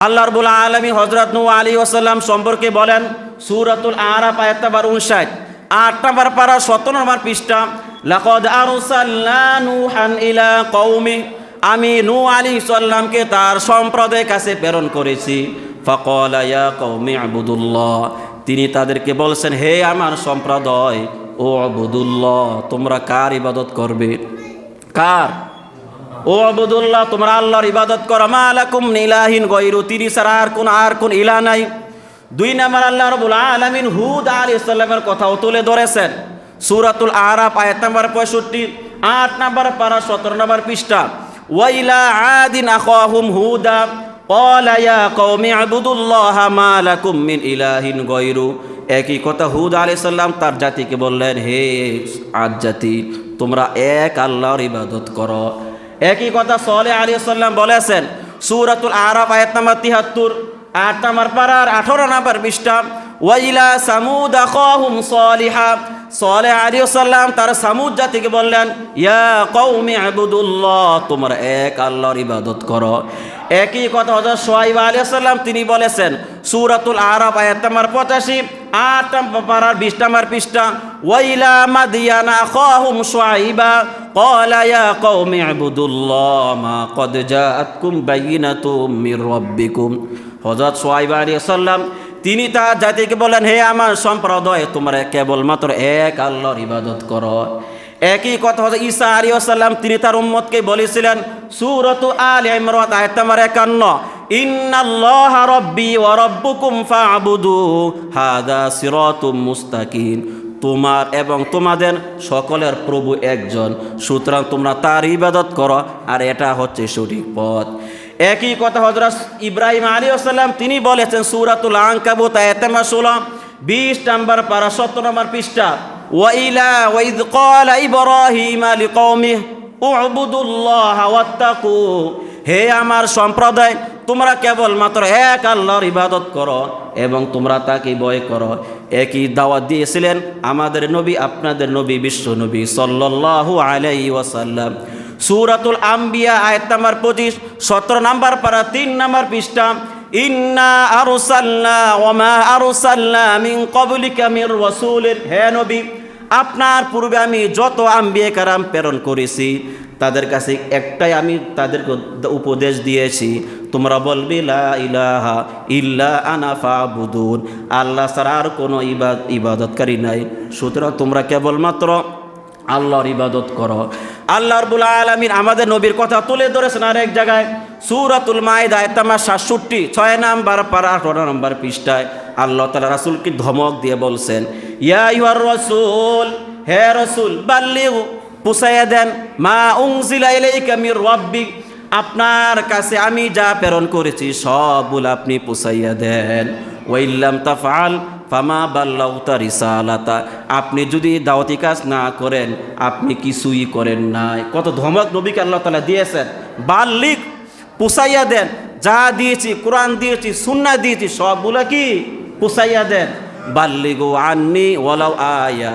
আল্লাহ রাব্বুল আলামিন হযরত নূহ আলাইহিস সালাম সম্পর্কে বলেন সূরাতুল আরাফ আয়াত নাম্বার 59, 8 নম্বর পারা 17 নম্বর পৃষ্ঠা, লাকাদ আরসালনা নূহান ইলা কওমি, আমি নূহ আলাইহিস সালামকে তার সম্প্রদায়ের কাছে প্রেরণ করেছি। ফাকালা ইয়া কওমি ইবুদুল্লাহ, তিনি তাদেরকে বলছেন হে আমার সম্প্রদায়, ও আবুদুল্লাহ, তোমরা কার ইবাদত করবে? কার? ও আবুদুল্লাহ, তোমরা আল্লাহর ইবাদত করো। মা লাকুম মিন ইলাহিন গায়রু, তিনি ছাড়া আর কোন ইলাহ নাই। 2 নম্বর আল্লাহ রাব্বুল আলামিন হুদ আলাইহিস সালামের কথাও তুলে ধরেছেন সূরাতুল আরাফ আয়াত নাম্বার 65, 8 নম্বর পারা 17 নম্বর পৃষ্ঠা, ওয়া ইলা আদিন আখাহুম হুদা ক্বালা ইয়া কওমি ইবুদুল্লাহা মা লাকুম মিন ইলাহিন গায়রু। একই কথা হুদ আলাইহিস সালাম তার জাতিকে বললেন, হে আদ জাতি, তোমরা এক আল্লাহর ইবাদত করো। একই কথা সালেহ আলাইহিস সালাম বলেছেন সূরাতুল আরাফ আয়াত নাম্বার 73, 8 নম্বর পারার 18 নম্বর পৃষ্ঠা, ওয়া ইলা সামুদ আখাহুম সালিহা, সালেহ আলাইহিস সালাম তার সামুদ জাতিকে বললেন, ইয়া কওমি ইবুদুল্লাহ, তোমরা এক আল্লাহর ইবাদত করো। একই কথা হযরত শুআয়ব আলাইহিস সালাম তিনি বলেছেন সূরাতুল আরাফ আয়াত নাম্বার 85, 8 নম্বর পারার 20 নম্বর পৃষ্ঠা, ওয়া ইলা মাদিয়ানা আখাহুম শুআইবা ক্বালা ইয়া কওমি ইবুদুল্লাহ মা ক্বাদ জাআতকুম বাইয়িনাতুম মির রাব্বিকুম। হযরত শুআইব আলাইহিস সালাম তিনি তার জাতিকে বলেন, হে আমার সম্প্রদায়, তোমরা কেবলমাত্র এক আল্লাহর ইবাদত করো। একই কথা হযরত ঈসা আলাইহিস সালাম তিনি তার উম্মতকে বলেছিলেন সূরাতু আলে ইমরান আয়াত নাম্বার 51, ইন্নাল্লাহা রাব্বি ওয়া রাব্বুকুম ফা'বুদু হাযা সিরাতুম মুস্তাকিম, তোমার এবং তোমাদের সকলের প্রভু একজন, সুতরাং তোমরা তার ইবাদত করো, আর এটা হচ্ছে সঠিক পথ। একই কথা হযরত ইব্রাহিম আলাইহিস সালাম তিনি বলেছেন সূরাতুল আনকাবুত আয়াত নাম্বার 16, 20 নম্বর পারা 17 নম্বর পৃষ্ঠা, ওয়া ইয ক্বালা ইব্রাহিম লিকওমিহি উ'বুদুল্লাহা ওয়াত্তাকু, হে আমার সম্প্রদায়, তোমরা কেবলমাত্র এক আল্লাহর ইবাদত করো এবং তোমরা তাকে ভয় করো। একই দাওয়াত দিয়েছিলেন আমাদের নবী, আপনাদের নবী, বিশ্ব নবী সাল্লাল্লাহু আলাইহি ওয়াসাল্লাম। সূরাতুল আম্বিয়া আয়াত নাম্বার 25, 17 নম্বর পারা 3 নম্বর পৃষ্ঠা, ইন্না আরসালনা ওয়া মা আরসালনা মিন ক্বাবলিকা মির রাসূলিন, হে নবী, আপনার পূর্বে আমি যত আম্বিয়া কারাম প্রেরণ করেছি তাদের কাছে একটাই আমি তাদেরকে উপদেশ দিয়েছি, তোমরা বলবি লা ইলাহা ইল্লা আনা ফা'বুদুন, আল্লাহ ছাড়া আর কোনো ইবাদতকারী নাই, সুতরাং তোমরা কেবলমাত্র আল্লাহর ইবাদত করো। আল্লাহ রাব্বুল আলামিন আমাদের নবীর কথা তুলে ধরেছেন আরেক জায়গায় সূরাতুল মাইদা আয়াত নাম্বার 67, 6 নম্বর পারা 18 নম্বর পৃষ্ঠায় আল্লাহ তাআলা রাসূলকে ধমক দিয়ে বলছেন, ইয়া আইয়ুহার রাসূল, হে রাসূল, বাল্লিগু, পৌঁছাইয়া দেন, মা উনজিলা ইলাইকা মির রাব্বিক, আপনার কাছে আমি যা প্রেরণ করেছি সবগুলো আপনি পৌঁছাইয়া দেন। ওয়া ইল্লাম তাফআল ফামা বাল্লাগতা রিসালাতা, আপনি যদি দাওয়াতি কাজ না করেন আপনি কিছুই করেন নাই। কত ধমক নবীকে আল্লাহ তাআলা দিয়েছেন, বাল্লিগ, পৌঁছাইয়া দেন, যা দিয়েছি, কোরআন দিয়েছি, সুন্নাহ দিয়েছি, সবগুলো কি পৌঁছাইয়া দেন। বাল্লিগু আন্নি ওয়ালাউ আয়া,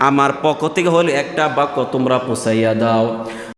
আমার পক্ষ থেকে হলে একটা বাক্য তোমরা পৌঁছাইয়া দাও।